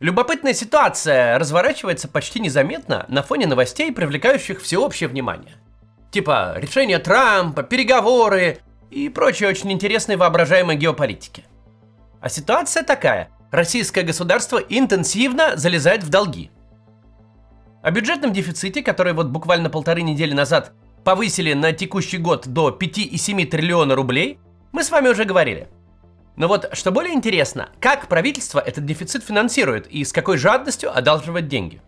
Любопытная ситуация разворачивается почти незаметно на фоне новостей, привлекающих всеобщее внимание. Типа решения Трампа, переговоры и прочие очень интересные воображаемые геополитики. А ситуация такая. Российское государство интенсивно залезает в долги. О бюджетном дефиците, который вот буквально 1,5 недели назад повысили на текущий год до 5,7 триллиона рублей, мы с вами уже говорили. Но вот что более интересно, как правительство этот дефицит финансирует и с какой жадностью одалживает деньги.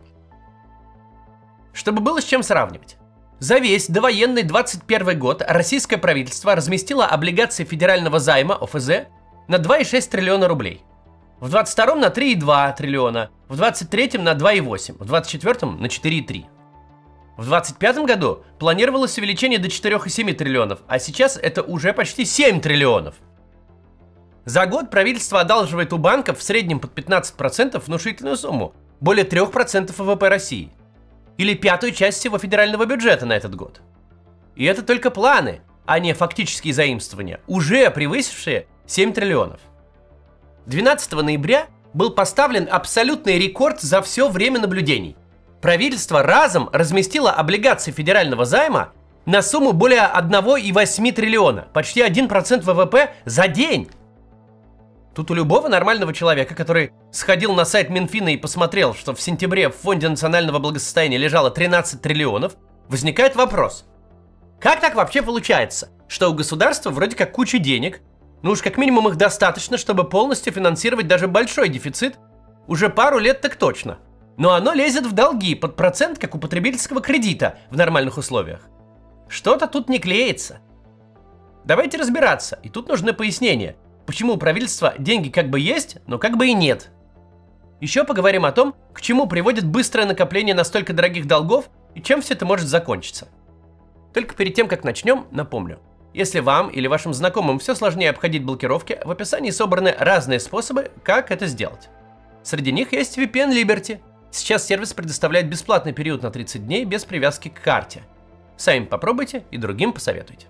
Чтобы было с чем сравнивать. За весь довоенный 2021 год российское правительство разместило облигации федерального займа ОФЗ на 2,6 триллиона рублей. В 2022 на 3,2 триллиона, в 2023 на 2,8, в 2024 на 4,3. В 2025 году планировалось увеличение до 4,7 триллионов, а сейчас это уже почти 7 триллионов. За год правительство одалживает у банков в среднем под 15% внушительную сумму, более 3% ВВП России. Или 1/5 часть всего федерального бюджета на этот год. И это только планы, а не фактические заимствования, уже превысившие 7 триллионов. 12 ноября был поставлен абсолютный рекорд за все время наблюдений. Правительство разом разместило облигации федерального займа на сумму более 1,8 триллиона, почти 1% ВВП за день. Тут у любого нормального человека, который сходил на сайт Минфина и посмотрел, что в сентябре в Фонде национального благосостояния лежало 13 триллионов, возникает вопрос. Как так вообще получается, что у государства вроде как куча денег, ну уж как минимум их достаточно, чтобы полностью финансировать даже большой дефицит, уже пару лет так точно, но оно лезет в долги под процент, как у потребительского кредита в нормальных условиях? Что-то тут не клеится. Давайте разбираться, и тут нужны пояснения. Почему у правительства деньги как бы есть, но как бы и нет. Еще поговорим о том, к чему приводит быстрое накопление настолько дорогих долгов и чем все это может закончиться. Только перед тем, как начнем, напомню. Если вам или вашим знакомым все сложнее обходить блокировки, в описании собраны разные способы, как это сделать. Среди них есть VPN Liberty. Сейчас сервис предоставляет бесплатный период на 30 дней без привязки к карте. Сами попробуйте и другим посоветуйте.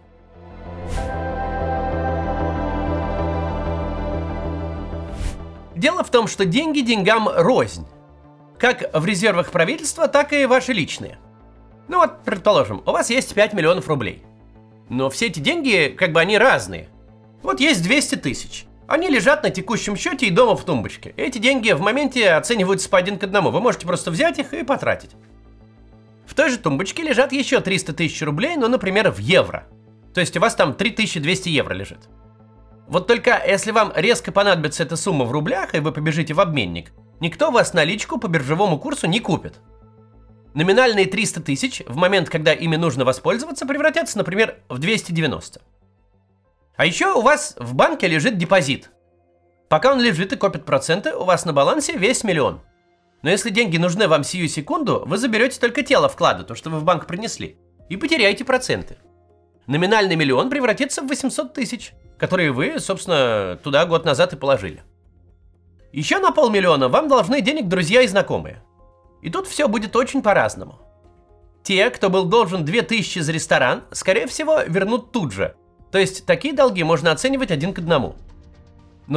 Дело в том, что деньги деньгам рознь. Как в резервах правительства, так и ваши личные. Ну вот, предположим, у вас есть 5 миллионов рублей. Но все эти деньги, как бы они разные. Вот есть 200 тысяч. Они лежат на текущем счете и дома в тумбочке. Эти деньги в моменте оцениваются по 1 к 1. Вы можете просто взять их и потратить. В той же тумбочке лежат еще 300 тысяч рублей, ну, например, в евро. То есть у вас там 3200 евро лежит. Вот только если вам резко понадобится эта сумма в рублях, и вы побежите в обменник, никто вас наличку по биржевому курсу не купит. Номинальные 300 тысяч в момент, когда ими нужно воспользоваться, превратятся, например, в 290. А еще у вас в банке лежит депозит. Пока он лежит и копит проценты, у вас на балансе весь миллион. Но если деньги нужны вам сию секунду, вы заберете только тело вклада, то, что вы в банк принесли, и потеряете проценты. Номинальный миллион превратится в 800 тысяч, которые вы, собственно, туда год назад и положили. Еще на 500 000 вам должны денег друзья и знакомые. И тут все будет очень по-разному. Те, кто был должен 2000 за ресторан, скорее всего, вернут тут же. То есть такие долги можно оценивать 1 к 1. Но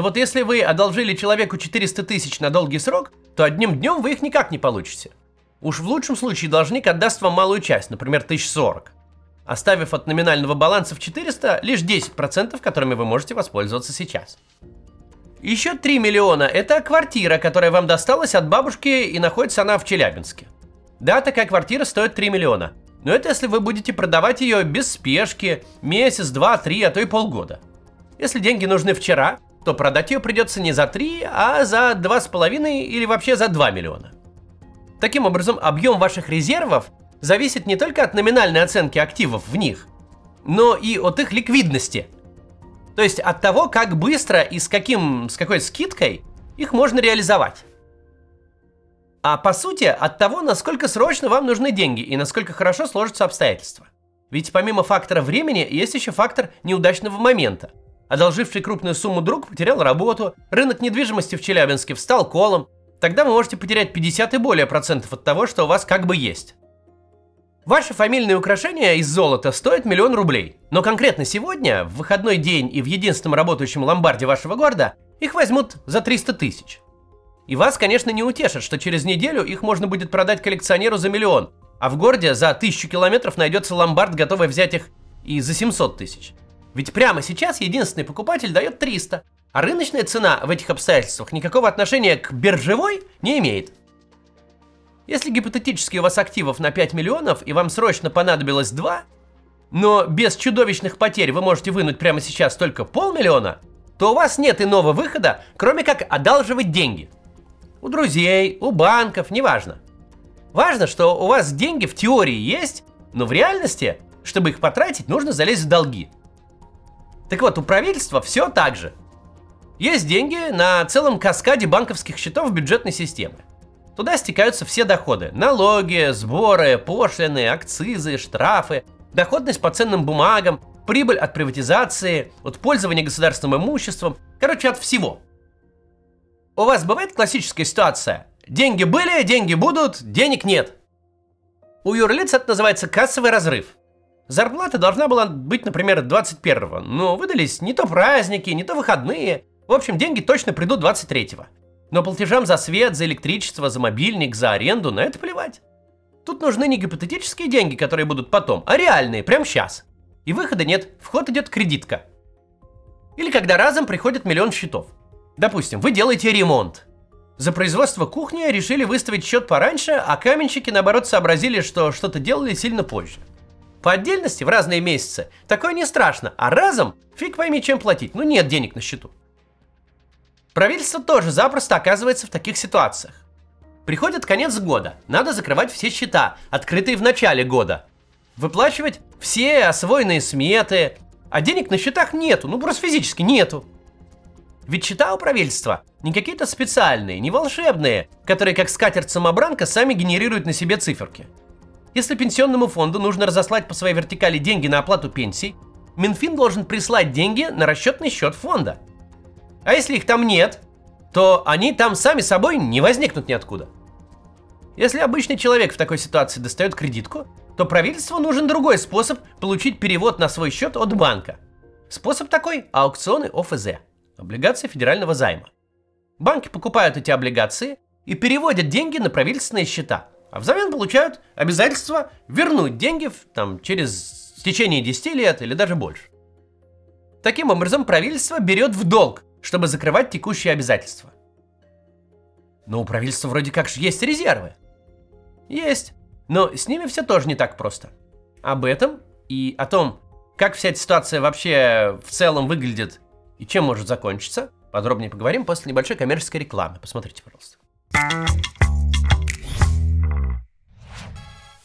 вот если вы одолжили человеку 400 тысяч на долгий срок, то одним днем вы их никак не получите. Уж в лучшем случае должник отдаст вам малую часть, например, 1040. Оставив от номинального баланса в 400 лишь 10%, которыми вы можете воспользоваться сейчас. Еще 3 миллиона – это квартира, которая вам досталась от бабушки, и находится она в Челябинске. Да, такая квартира стоит 3 миллиона. Но это если вы будете продавать ее без спешки, месяц, 2, 3, а то и полгода. Если деньги нужны вчера, то продать ее придется не за 3, а за 2,5 или вообще за 2 миллиона. Таким образом, объем ваших резервов зависит не только от номинальной оценки активов в них, но и от их ликвидности. То есть от того, как быстро и с какой скидкой их можно реализовать. А по сути от того, насколько срочно вам нужны деньги и насколько хорошо сложатся обстоятельства. Ведь помимо фактора времени есть еще фактор неудачного момента. Одолживший крупную сумму друг потерял работу, рынок недвижимости в Челябинске встал колом. Тогда вы можете потерять 50 и более процентов от того, что у вас как бы есть. Ваши фамильные украшения из золота стоят 1 000 000 рублей, но конкретно сегодня, в выходной день и в единственном работающем ломбарде вашего города, их возьмут за 300 тысяч. И вас, конечно, не утешит, что через неделю их можно будет продать коллекционеру за 1 миллион, а в городе за 1000 километров найдется ломбард, готовый взять их и за 700 тысяч. Ведь прямо сейчас единственный покупатель дает 300, а рыночная цена в этих обстоятельствах никакого отношения к биржевой не имеет. Если гипотетически у вас активов на 5 миллионов и вам срочно понадобилось 2, но без чудовищных потерь вы можете вынуть прямо сейчас только 500 000, то у вас нет иного выхода, кроме как одалживать деньги. У друзей, у банков, неважно. Важно, что у вас деньги в теории есть, но в реальности, чтобы их потратить, нужно залезть в долги. Так вот, у правительства все так же. Есть деньги на целом каскаде банковских счетов бюджетной системы. Туда стекаются все доходы: налоги, сборы, пошлины, акцизы, штрафы, доходность по ценным бумагам, прибыль от приватизации, от пользования государственным имуществом, короче, от всего. У вас бывает классическая ситуация: деньги были, деньги будут, денег нет. У юрлиц это называется кассовый разрыв. Зарплата должна была быть, например, 21-го, но выдались не то праздники, не то выходные. В общем, деньги точно придут 23-го. Но платежам за свет, за электричество, за мобильник, за аренду на это плевать. Тут нужны не гипотетические деньги, которые будут потом, а реальные, прямо сейчас. И выхода нет, в ход идет кредитка. Или когда разом приходит 1 миллион счетов. Допустим, вы делаете ремонт. За производство кухни решили выставить счет пораньше, а каменщики, наоборот, сообразили, что что-то делали сильно позже. По отдельности, в разные месяцы, такое не страшно, а разом фиг пойми, чем платить, ну нет денег на счету. Правительство тоже запросто оказывается в таких ситуациях. Приходит конец года, надо закрывать все счета, открытые в начале года. Выплачивать все освоенные сметы, а денег на счетах нету, ну просто физически нету. Ведь счета у правительства не какие-то специальные, не волшебные, которые как скатерть-самобранка сами генерируют на себе циферки. Если пенсионному фонду нужно разослать по своей вертикали деньги на оплату пенсий, Минфин должен прислать деньги на расчетный счет фонда. А если их там нет, то они там сами собой не возникнут ниоткуда. Если обычный человек в такой ситуации достает кредитку, то правительству нужен другой способ получить перевод на свой счет от банка. Способ такой – аукционы ОФЗ, облигации федерального займа. Банки покупают эти облигации и переводят деньги на правительственные счета, а взамен получают обязательство вернуть деньги через течение 10 лет или даже больше. Таким образом, правительство берет в долг, чтобы закрывать текущие обязательства. Но у правительства вроде как же есть резервы. Есть, но с ними все тоже не так просто. Об этом и о том, как вся эта ситуация вообще в целом выглядит и чем может закончиться, подробнее поговорим после небольшой коммерческой рекламы. Посмотрите, пожалуйста.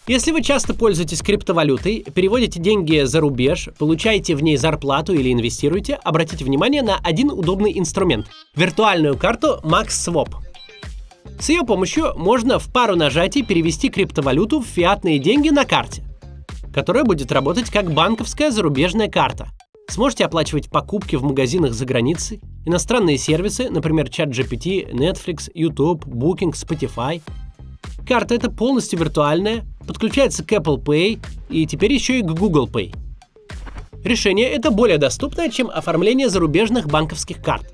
Если вы часто пользуетесь криптовалютой, переводите деньги за рубеж, получаете в ней зарплату или инвестируете, обратите внимание на один удобный инструмент – виртуальную карту MaxSwap. С ее помощью можно в пару нажатий перевести криптовалюту в фиатные деньги на карте, которая будет работать как банковская зарубежная карта. Сможете оплачивать покупки в магазинах за границей, иностранные сервисы, например, ChatGPT, Netflix, YouTube, Booking, Spotify. Карта эта полностью виртуальная, подключается к Apple Pay и теперь еще и к Google Pay. Решение это более доступное, чем оформление зарубежных банковских карт.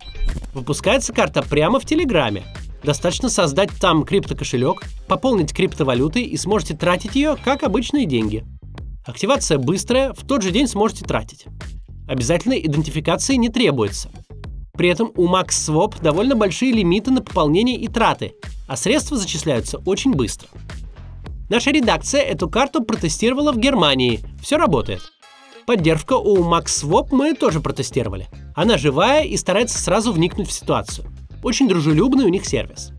Выпускается карта прямо в Телеграме. Достаточно создать там криптокошелек, пополнить криптовалютой и сможете тратить ее как обычные деньги. Активация быстрая, в тот же день сможете тратить. Обязательной идентификации не требуется. При этом у MaxSwap довольно большие лимиты на пополнение и траты, а средства зачисляются очень быстро. Наша редакция эту карту протестировала в Германии. Все работает. Поддержка у MaxSwap мы тоже протестировали. Она живая и старается сразу вникнуть в ситуацию. Очень дружелюбный у них сервис.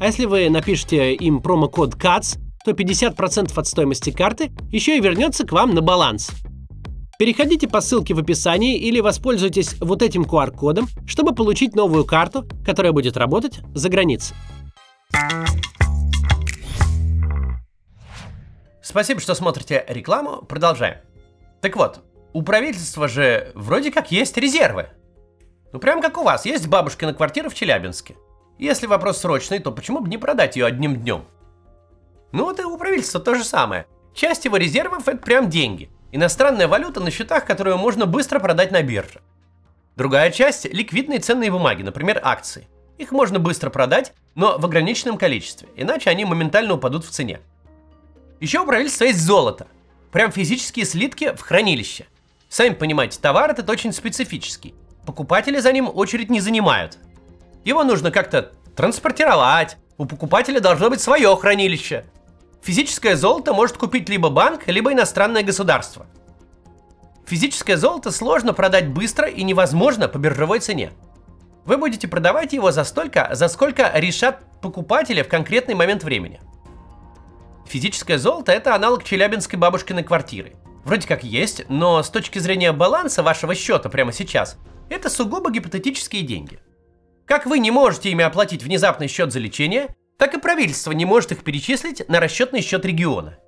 А если вы напишите им промокод CATS, то 50% от стоимости карты еще и вернется к вам на баланс. Переходите по ссылке в описании или воспользуйтесь вот этим QR-кодом, чтобы получить новую карту, которая будет работать за границей. Спасибо, что смотрите рекламу. Продолжаем. Так вот, у правительства же вроде как есть резервы. Ну прям как у вас, есть бабушкина квартира в Челябинске. Если вопрос срочный, то почему бы не продать ее одним днем? Ну вот и у правительства то же самое. Часть его резервов это прям деньги. Иностранная валюта на счетах, которую можно быстро продать на бирже. Другая часть – ликвидные ценные бумаги, например, акции. Их можно быстро продать, но в ограниченном количестве, иначе они моментально упадут в цене. Еще у правительства есть золото. Прям физические слитки в хранилище. Сами понимаете, товар этот очень специфический. Покупатели за ним очередь не занимают. Его нужно как-то транспортировать, у покупателя должно быть свое хранилище. Физическое золото может купить либо банк, либо иностранное государство. Физическое золото сложно продать быстро и невозможно по биржевой цене. Вы будете продавать его за столько, за сколько решат покупатели в конкретный момент времени. Физическое золото – это аналог челябинской бабушкиной квартиры. Вроде как есть, но с точки зрения баланса вашего счета прямо сейчас, это сугубо гипотетические деньги. Как вы не можете ими оплатить внезапный счет за лечение, так и правительство не может их перечислить на расчетный счет региона.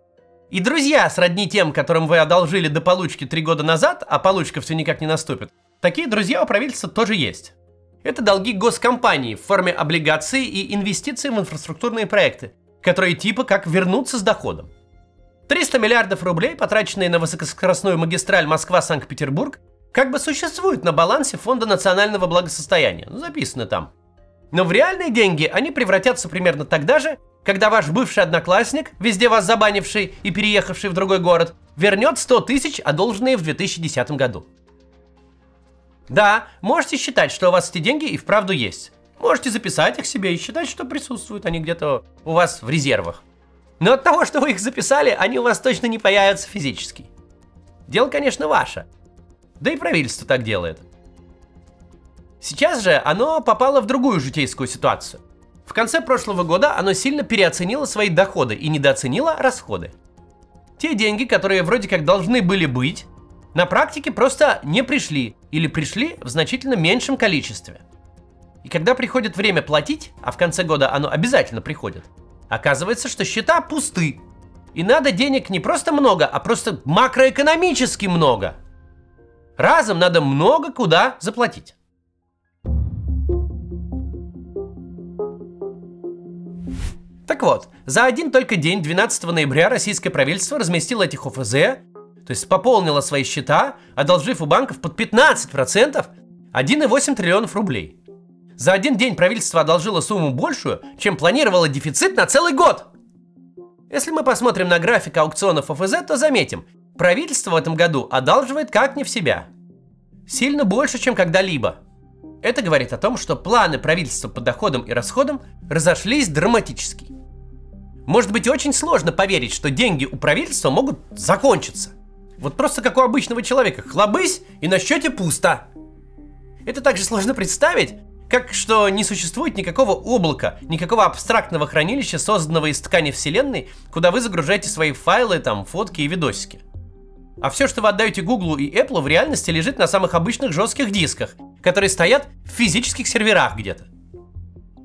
И друзья, сродни тем, которым вы одолжили до получки 3 года назад, а получка все никак не наступит, такие друзья у правительства тоже есть. Это долги госкомпаний в форме облигаций и инвестиций в инфраструктурные проекты, которые типа как вернуться с доходом. 300 миллиардов рублей, потраченные на высокоскоростную магистраль Москва-Санкт-Петербург, как бы существуют на балансе Фонда национального благосостояния, записано там. Но в реальные деньги они превратятся примерно тогда же, когда ваш бывший одноклассник, везде вас забанивший и переехавший в другой город, вернет 100 тысяч, одолженные в 2010 году. Да, можете считать, что у вас эти деньги и вправду есть. Можете записать их себе и считать, что присутствуют они где-то у вас в резервах. Но от того, что вы их записали, они у вас точно не появятся физически. Дело, конечно, ваше. Да и правительство так делает. Сейчас же оно попало в другую житейскую ситуацию. В конце прошлого года оно сильно переоценило свои доходы и недооценило расходы. Те деньги, которые вроде как должны были быть, на практике просто не пришли или пришли в значительно меньшем количестве. И когда приходит время платить, а в конце года оно обязательно приходит, оказывается, что счета пусты. И надо денег не просто много, а просто макроэкономически много. Разом надо много куда заплатить. Так вот, за один только день, 12 ноября, российское правительство разместило этих ОФЗ, то есть пополнило свои счета, одолжив у банков под 15% 1,8 триллионов рублей. За один день правительство одолжило сумму большую, чем планировало дефицит на целый год. Если мы посмотрим на график аукционов ОФЗ, то заметим, правительство в этом году одалживает как не в себя. Сильно больше, чем когда-либо. Это говорит о том, что планы правительства по доходам и расходам разошлись драматически. Может быть, очень сложно поверить, что деньги у правительства могут закончиться. Вот просто как у обычного человека. Хлобысь, и на счете пусто. Это также сложно представить, как что не существует никакого облака, никакого абстрактного хранилища, созданного из ткани вселенной, куда вы загружаете свои файлы, там, фотки и видосики. А все, что вы отдаете Гуглу и Apple, в реальности лежит на самых обычных жестких дисках, которые стоят в физических серверах где-то.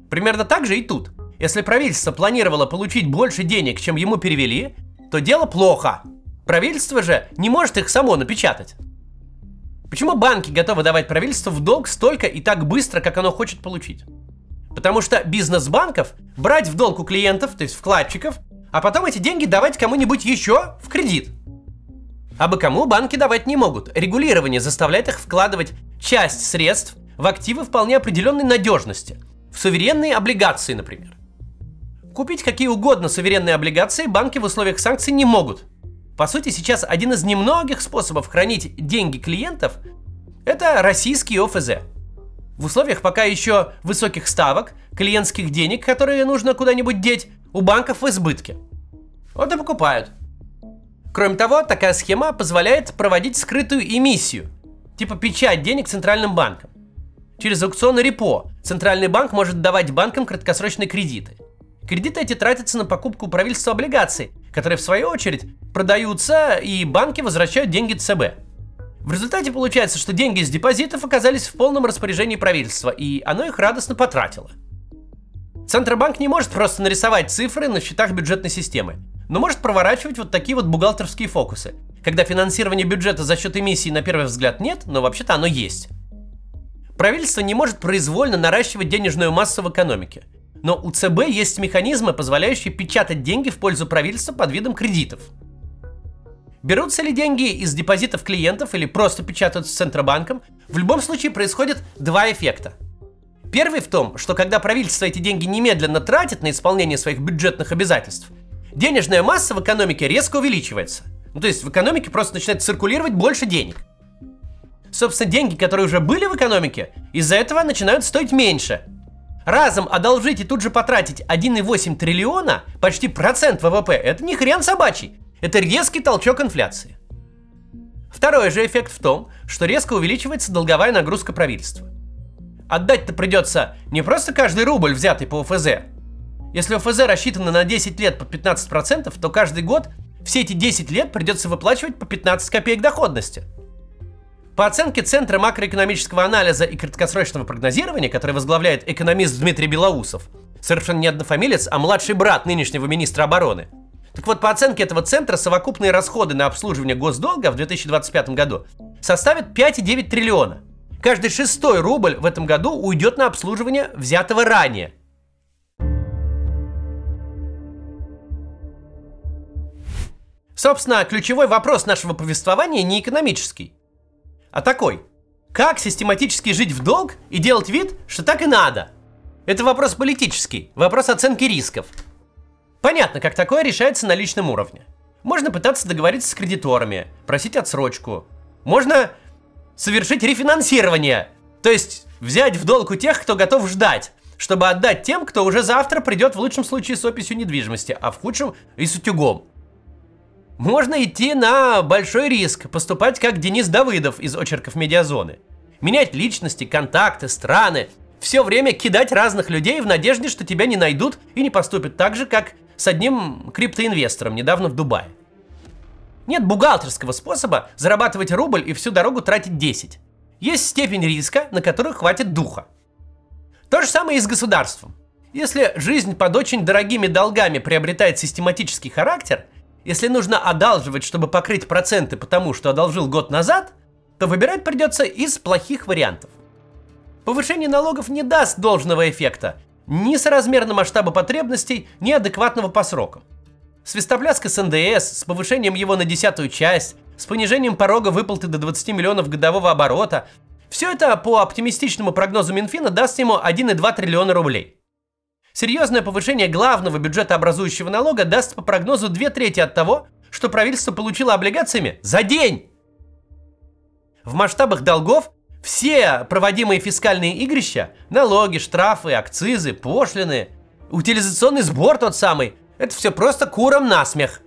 Примерно так же и тут. Если правительство планировало получить больше денег, чем ему перевели, то дело плохо. Правительство же не может их само напечатать. Почему банки готовы давать правительству в долг столько и так быстро, как оно хочет получить? Потому что бизнес банков брать в долг у клиентов, то есть вкладчиков, а потом эти деньги давать кому-нибудь еще в кредит. А бы кому банки давать не могут. Регулирование заставляет их вкладывать часть средств в активы вполне определенной надежности. В суверенные облигации, например. Купить какие угодно суверенные облигации банки в условиях санкций не могут. По сути, сейчас один из немногих способов хранить деньги клиентов – это российские ОФЗ. В условиях пока еще высоких ставок, клиентских денег, которые нужно куда-нибудь деть, у банков в избытке. Вот и покупают. Кроме того, такая схема позволяет проводить скрытую эмиссию, типа печать денег центральным банкам. Через аукционный репо центральный банк может давать банкам краткосрочные кредиты. Кредиты эти тратятся на покупку правительства облигаций, которые в свою очередь продаются, и банки возвращают деньги ЦБ. В результате получается, что деньги из депозитов оказались в полном распоряжении правительства, и оно их радостно потратило. Центробанк не может просто нарисовать цифры на счетах бюджетной системы, но может проворачивать вот такие вот бухгалтерские фокусы, когда финансирования бюджета за счет эмиссии на первый взгляд нет, но вообще-то оно есть. Правительство не может произвольно наращивать денежную массу в экономике, но у ЦБ есть механизмы, позволяющие печатать деньги в пользу правительства под видом кредитов. Берутся ли деньги из депозитов клиентов или просто печатаются Центробанком, в любом случае происходит два эффекта. Первый в том, что когда правительство эти деньги немедленно тратит на исполнение своих бюджетных обязательств, денежная масса в экономике резко увеличивается. То есть в экономике просто начинает циркулировать больше денег. Собственно, деньги, которые уже были в экономике, из-за этого начинают стоить меньше. Разом одолжить и тут же потратить 1,8 триллиона, почти процент ВВП, это не хрен собачий. Это резкий толчок инфляции. Второй же эффект в том, что резко увеличивается долговая нагрузка правительства. Отдать-то придется не просто каждый рубль, взятый по ОФЗ. Если ОФЗ рассчитано на 10 лет по 15%, то каждый год все эти 10 лет придется выплачивать по 15 копеек доходности. По оценке Центра макроэкономического анализа и краткосрочного прогнозирования, который возглавляет экономист Дмитрий Белоусов, совершенно не однофамилец, а младший брат нынешнего министра обороны. Так вот, по оценке этого центра, совокупные расходы на обслуживание госдолга в 2025 году составят 5,9 триллиона. Каждый 6-й рубль в этом году уйдет на обслуживание взятого ранее. Собственно, ключевой вопрос нашего повествования не экономический, а такой: как систематически жить в долг и делать вид, что так и надо? Это вопрос политический, вопрос оценки рисков. Понятно, как такое решается на личном уровне. Можно пытаться договориться с кредиторами, просить отсрочку. Можно совершить рефинансирование, то есть взять в долг у тех, кто готов ждать, чтобы отдать тем, кто уже завтра придет в лучшем случае с описью недвижимости, а в худшем и с утюгом. Можно идти на большой риск, поступать как Денис Давыдов из очерков Медиазоны. Менять личности, контакты, страны, все время кидать разных людей в надежде, что тебя не найдут и не поступят так же, как с одним криптоинвестором недавно в Дубае. Нет бухгалтерского способа зарабатывать рубль и всю дорогу тратить 10. Есть степень риска, на которую хватит духа. То же самое и с государством. Если жизнь под очень дорогими долгами приобретает систематический характер, если нужно одалживать, чтобы покрыть проценты потому, что одолжил год назад, то выбирать придется из плохих вариантов. Повышение налогов не даст должного эффекта ни соразмерно масштабу потребностей, ни адекватного по срокам. Свистопляска с НДС, с повышением его на 10-ю часть, с понижением порога выплаты до 20 миллионов годового оборота – все это по оптимистичному прогнозу Минфина даст ему 1,2 триллиона рублей. Серьезное повышение главного бюджетообразующего налога даст по прогнозу 2/3 от того, что правительство получило облигациями за день. В масштабах долгов все проводимые фискальные игрища – налоги, штрафы, акцизы, пошлины, утилизационный сбор тот самый – это все просто курам насмех.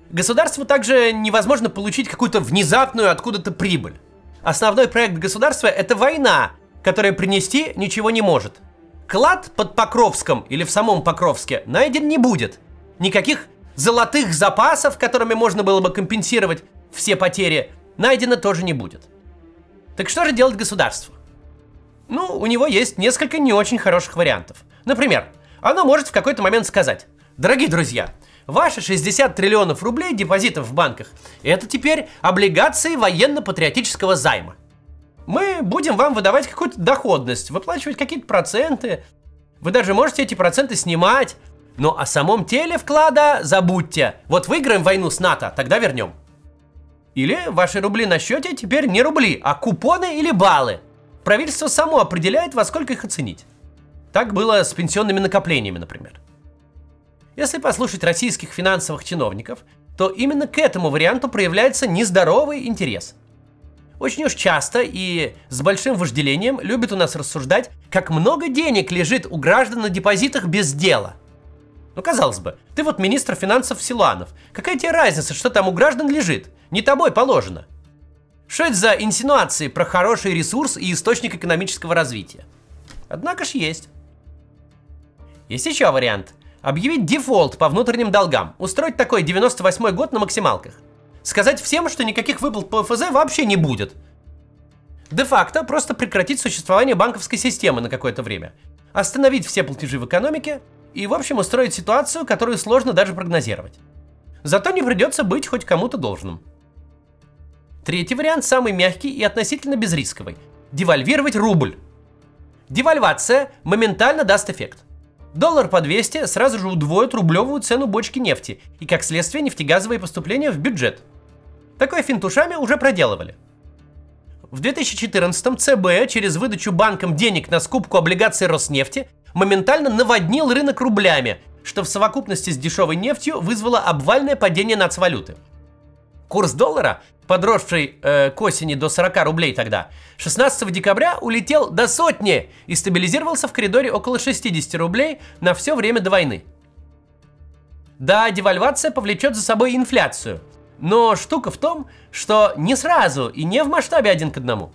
Государству также невозможно получить какую-то внезапную откуда-то прибыль. Основной проект государства – это война, которая принести ничего не может. Клад под Покровском или в самом Покровске найден не будет. Никаких золотых запасов, которыми можно было бы компенсировать все потери, найдено тоже не будет. Так что же делать государству? Ну, у него есть несколько не очень хороших вариантов. Например, оно может в какой-то момент сказать: дорогие друзья, ваши 60 триллионов рублей депозитов в банках – это теперь облигации военно-патриотического займа. Мы будем вам выдавать какую-то доходность, выплачивать какие-то проценты. Вы даже можете эти проценты снимать. Но о самом теле вклада забудьте. Вот выиграем войну с НАТО, тогда вернем. Или ваши рубли на счете теперь не рубли, а купоны или баллы. Правительство само определяет, во сколько их оценить. Так было с пенсионными накоплениями, например. Если послушать российских финансовых чиновников, то именно к этому варианту проявляется нездоровый интерес. Очень уж часто и с большим вожделением любят у нас рассуждать, как много денег лежит у граждан на депозитах без дела. Ну, казалось бы, ты вот министр финансов Силуанов. Какая тебе разница, что там у граждан лежит? Не тобой положено. Что это за инсинуации про хороший ресурс и источник экономического развития? Однако ж есть. Есть еще вариант. Объявить дефолт по внутренним долгам. Устроить такой 98-й год на максималках. Сказать всем, что никаких выплат по ФЗ вообще не будет. Де-факто просто прекратить существование банковской системы на какое-то время. Остановить все платежи в экономике и, в общем, устроить ситуацию, которую сложно даже прогнозировать. Зато не придется быть хоть кому-то должным. Третий вариант самый мягкий и относительно безрисковый. Девальвировать рубль. Девальвация моментально даст эффект. Доллар по 200 сразу же удвоит рублевую цену бочки нефти и, как следствие, нефтегазовые поступления в бюджет. Такое финт ушами уже проделывали. В 2014-м ЦБ через выдачу банкам денег на скупку облигаций Роснефти моментально наводнил рынок рублями, что в совокупности с дешевой нефтью вызвало обвальное падение нацвалюты. Курс доллара, подросший к осени до 40 рублей тогда, 16 декабря улетел до сотни и стабилизировался в коридоре около 60 рублей на все время до войны. Да, девальвация повлечет за собой инфляцию, но штука в том, что не сразу и не в масштабе 1 к 1.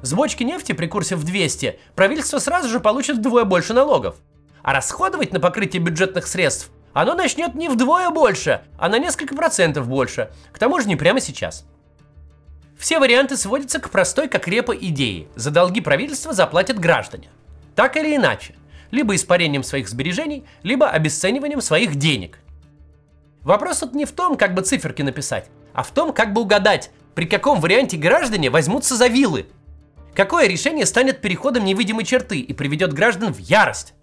С бочки нефти при курсе в 200 правительство сразу же получит вдвое больше налогов, а расходовать на покрытие бюджетных средств оно начнет не вдвое больше, а на несколько процентов больше, к тому же не прямо сейчас. Все варианты сводятся к простой как репа идее: за долги правительства заплатят граждане. Так или иначе, либо испарением своих сбережений, либо обесцениванием своих денег. Вопрос тут не в том, как бы циферки написать, а в том, как бы угадать, при каком варианте граждане возьмутся за вилы. Какое решение станет переходом невидимой черты и приведет граждан в ярость?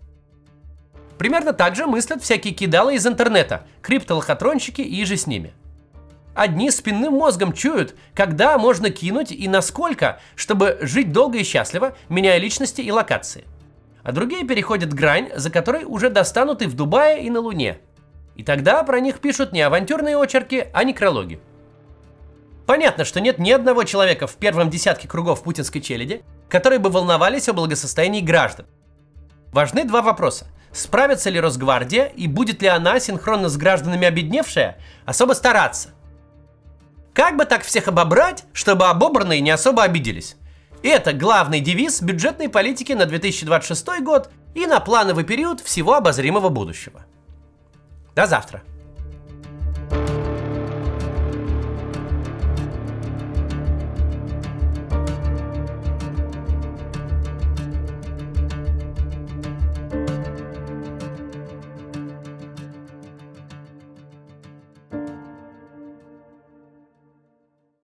Примерно так же мыслят всякие кидалы из интернета, криптолохотронщики и же с ними. Одни спинным мозгом чуют, когда можно кинуть и насколько, чтобы жить долго и счастливо, меняя личности и локации. А другие переходят грань, за которой уже достанут и в Дубае, и на Луне. И тогда про них пишут не авантюрные очерки, а некрологи. Понятно, что нет ни одного человека в первом десятке кругов путинской челяди, которые бы волновались о благосостоянии граждан. Важны два вопроса. Справится ли Росгвардия и будет ли она, синхронно с гражданами обедневшая, особо стараться? Как бы так всех обобрать, чтобы обобранные не особо обиделись? Это главный девиз бюджетной политики на 2026 год и на плановый период всего обозримого будущего. До завтра.